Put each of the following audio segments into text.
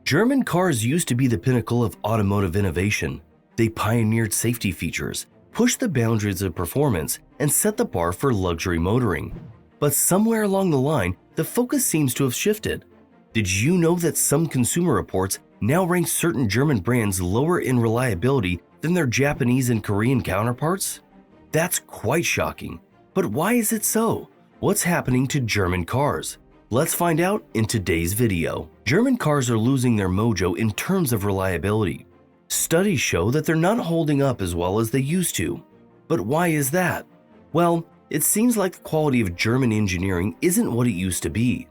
German cars used to be the pinnacle of automotive innovation. They pioneered safety features, pushed the boundaries of performance, and set the bar for luxury motoring. But somewhere along the line, the focus seems to have shifted. Did you know that some consumer reports now rank certain German brands lower in reliability than their Japanese and Korean counterparts? That's quite shocking. But why is it so? What's happening to German cars? Let's find out in today's video. German cars are losing their mojo in terms of reliability. Studies show that they're not holding up as well as they used to. But why is that? Well, it seems like the quality of German engineering isn't what it used to be.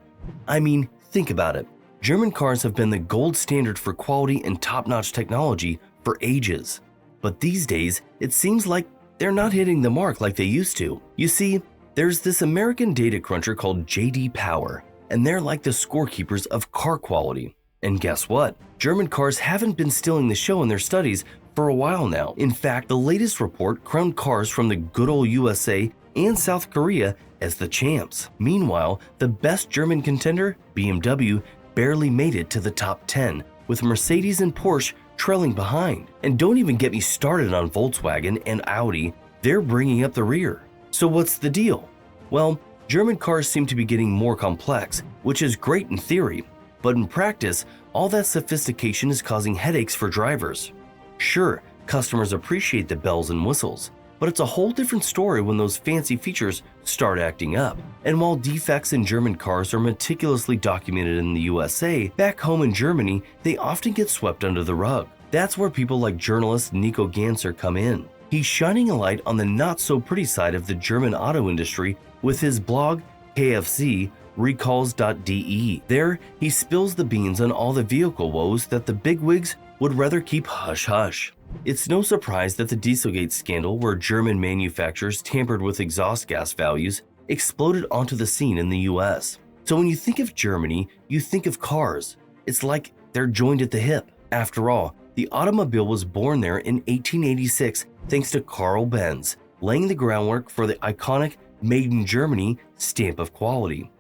I mean, think about it. German cars have been the gold standard for quality and top-notch technology for ages. But these days, it seems like they're not hitting the mark like they used to. You see, there's this American data cruncher called J.D. Power, and they're like the scorekeepers of car quality. And guess what? German cars haven't been stealing the show in their studies for a while now. In fact, the latest report crowned cars from the good old USA and South Korea as the champs. Meanwhile, the best German contender, BMW, barely made it to the top 10, with Mercedes and Porsche trailing behind. And don't even get me started on Volkswagen and Audi, they're bringing up the rear. So what's the deal? Well, German cars seem to be getting more complex, which is great in theory, but in practice, all that sophistication is causing headaches for drivers. Sure, customers appreciate the bells and whistles, but it's a whole different story when those fancy features start acting up. And while defects in German cars are meticulously documented in the USA, back home in Germany, they often get swept under the rug. That's where people like journalist Nico Ganser come in. He's shining a light on the not-so-pretty side of the German auto industry with his blog, KFC Recalls.de. There, he spills the beans on all the vehicle woes that the bigwigs would rather keep hush-hush. It's no surprise that the Dieselgate scandal, where German manufacturers tampered with exhaust gas values, exploded onto the scene in the US. So when you think of Germany, you think of cars. It's like they're joined at the hip. After all, the automobile was born there in 1886 thanks to Carl Benz, laying the groundwork for the iconic Made in Germany stamp of quality.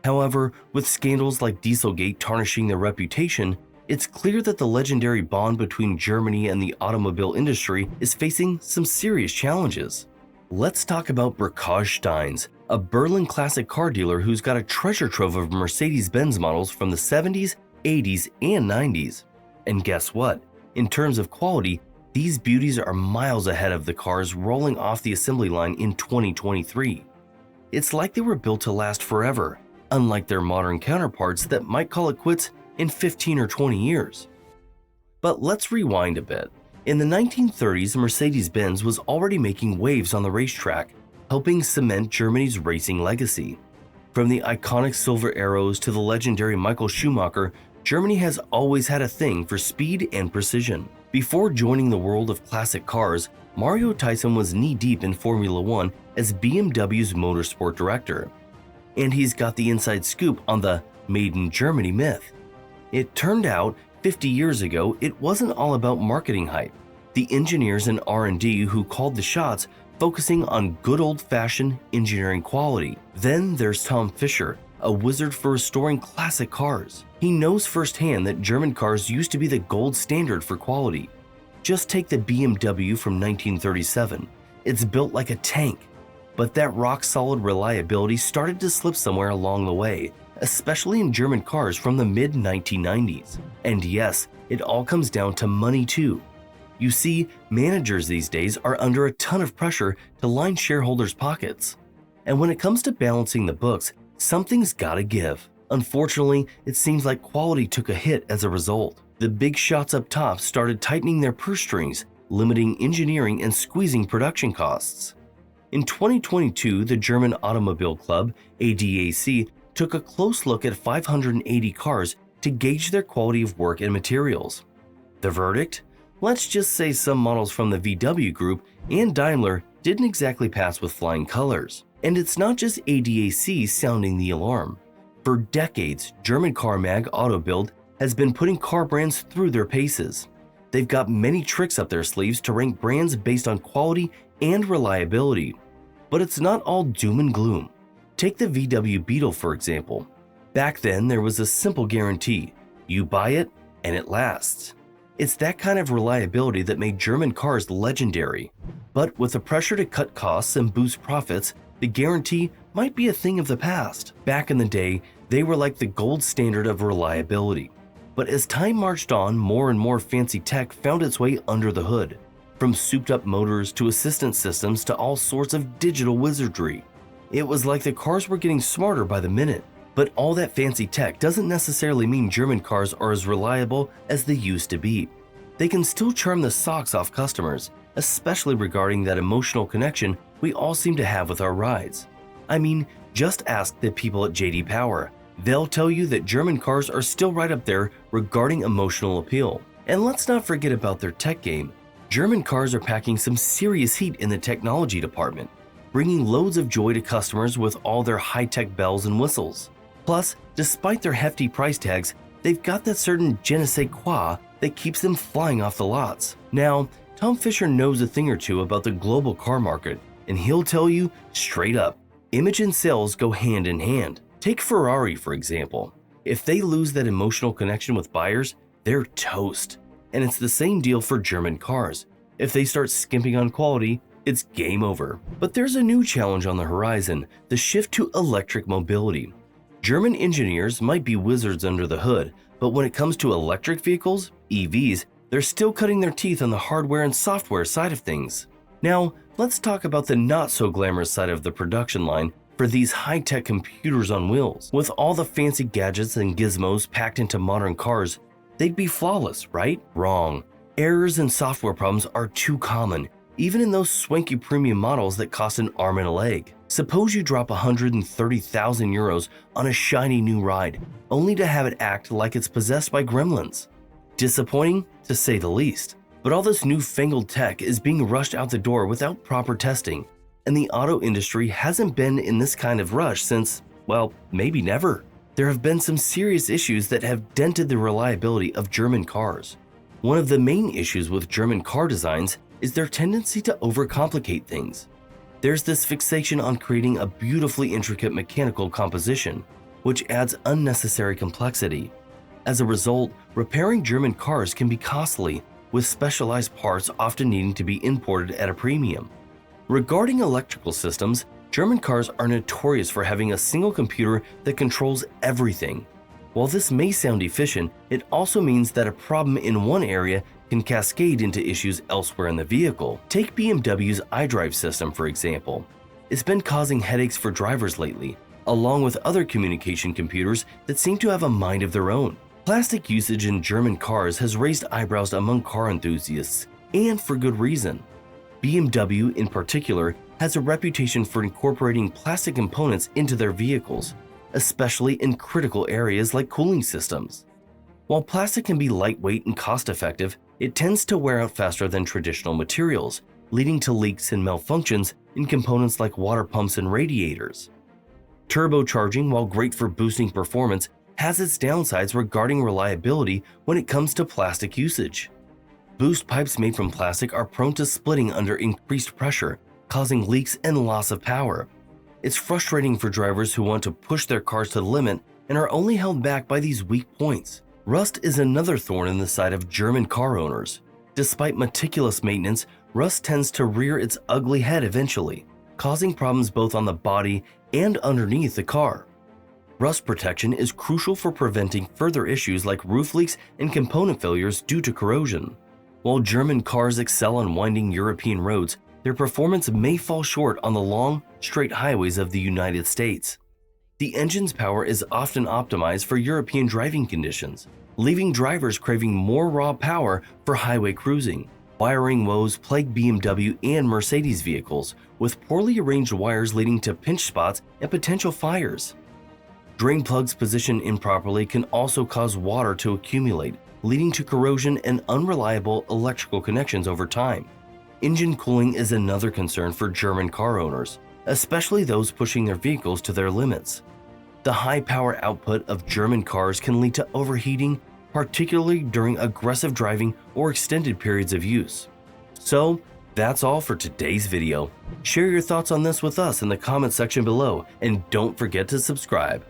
However, with scandals like Dieselgate tarnishing their reputation, it's clear that the legendary bond between Germany and the automobile industry is facing some serious challenges. Let's talk about Burkhard Steins, a Berlin classic car dealer who's got a treasure trove of Mercedes-Benz models from the 70s, 80s, and 90s. And guess what? In terms of quality, these beauties are miles ahead of the cars rolling off the assembly line in 2023. It's like they were built to last forever, unlike their modern counterparts that might call it quits in 15 or 20 years. But let's rewind a bit. In the 1930s, Mercedes-Benz was already making waves on the racetrack, helping cement Germany's racing legacy. From the iconic Silver Arrows to the legendary Michael Schumacher, Germany has always had a thing for speed and precision. Before joining the world of classic cars, Mario Tyson was knee-deep in Formula One as BMW's motorsport director. And he's got the inside scoop on the Made in Germany myth. It turned out 50 years ago, it wasn't all about marketing hype. The engineers and R&D who called the shots, focusing on good old-fashioned engineering quality. Then there's Tom Fisher, a wizard for restoring classic cars. He knows firsthand that German cars used to be the gold standard for quality. Just take the BMW from 1937. It's built like a tank. But that rock-solid reliability started to slip somewhere along the way, especially in German cars from the mid-1990s. And yes, it all comes down to money too. You see, managers these days are under a ton of pressure to line shareholders' pockets. And when it comes to balancing the books, something's gotta give. Unfortunately, it seems like quality took a hit as a result. The big shots up top started tightening their purse strings, limiting engineering and squeezing production costs. In 2022, the German Automobile Club, ADAC, took a close look at 580 cars to gauge their quality of work and materials. The verdict? Let's just say some models from the VW Group and Daimler didn't exactly pass with flying colors. And it's not just ADAC sounding the alarm. For decades, German car mag Autobild has been putting car brands through their paces. They've got many tricks up their sleeves to rank brands based on quality and reliability. But it's not all doom and gloom. Take the VW Beetle for example. Back then, there was a simple guarantee. You buy it, and it lasts. It's that kind of reliability that made German cars legendary. But with the pressure to cut costs and boost profits, the guarantee might be a thing of the past. Back in the day, they were like the gold standard of reliability. But as time marched on, more and more fancy tech found its way under the hood. From souped-up motors to assistance systems to all sorts of digital wizardry. It was like the cars were getting smarter by the minute. But all that fancy tech doesn't necessarily mean German cars are as reliable as they used to be. They can still charm the socks off customers, especially regarding that emotional connection we all seem to have with our rides. I mean, just ask the people at JD Power. They'll tell you that German cars are still right up there regarding emotional appeal. And let's not forget about their tech game. German cars are packing some serious heat in the technology department, bringing loads of joy to customers with all their high-tech bells and whistles. Plus, despite their hefty price tags, they've got that certain je ne sais quoi that keeps them flying off the lots. Now, Tom Fisher knows a thing or two about the global car market, and he'll tell you straight up, image and sales go hand in hand. Take Ferrari, for example. If they lose that emotional connection with buyers, they're toast. And it's the same deal for German cars. If they start skimping on quality, it's game over. But there's a new challenge on the horizon, the shift to electric mobility. German engineers might be wizards under the hood, but when it comes to electric vehicles, EVs, they're still cutting their teeth on the hardware and software side of things. Now, let's talk about the not-so-glamorous side of the production line for these high-tech computers on wheels. With all the fancy gadgets and gizmos packed into modern cars, they'd be flawless, right? Wrong. Errors and software problems are too common, even in those swanky premium models that cost an arm and a leg. Suppose you drop 130,000 euros on a shiny new ride, only to have it act like it's possessed by gremlins. Disappointing, to say the least. But all this newfangled tech is being rushed out the door without proper testing, and the auto industry hasn't been in this kind of rush since, well, maybe never. There have been some serious issues that have dented the reliability of German cars. One of the main issues with German car designs is their tendency to overcomplicate things. There's this fixation on creating a beautifully intricate mechanical composition, which adds unnecessary complexity. As a result, repairing German cars can be costly, with specialized parts often needing to be imported at a premium. Regarding electrical systems, German cars are notorious for having a single computer that controls everything. While this may sound efficient, it also means that a problem in one area can cascade into issues elsewhere in the vehicle. Take BMW's iDrive system, for example. It's been causing headaches for drivers lately, along with other communication computers that seem to have a mind of their own. Plastic usage in German cars has raised eyebrows among car enthusiasts, and for good reason. BMW, in particular, has a reputation for incorporating plastic components into their vehicles, especially in critical areas like cooling systems. While plastic can be lightweight and cost-effective, it tends to wear out faster than traditional materials, leading to leaks and malfunctions in components like water pumps and radiators. Turbocharging, while great for boosting performance, has its downsides regarding reliability when it comes to plastic usage. Boost pipes made from plastic are prone to splitting under increased pressure, causing leaks and loss of power. It's frustrating for drivers who want to push their cars to the limit and are only held back by these weak points. Rust is another thorn in the side of German car owners. Despite meticulous maintenance, rust tends to rear its ugly head eventually, causing problems both on the body and underneath the car. Rust protection is crucial for preventing further issues like roof leaks and component failures due to corrosion. While German cars excel on winding European roads, their performance may fall short on the long, straight highways of the United States. The engine's power is often optimized for European driving conditions, leaving drivers craving more raw power for highway cruising. Wiring woes plague BMW and Mercedes vehicles, with poorly arranged wires leading to pinch spots and potential fires. Drain plugs positioned improperly can also cause water to accumulate, leading to corrosion and unreliable electrical connections over time. Engine cooling is another concern for German car owners, especially those pushing their vehicles to their limits. The high power output of German cars can lead to overheating, particularly during aggressive driving or extended periods of use. So, that's all for today's video. Share your thoughts on this with us in the comment section below, and don't forget to subscribe.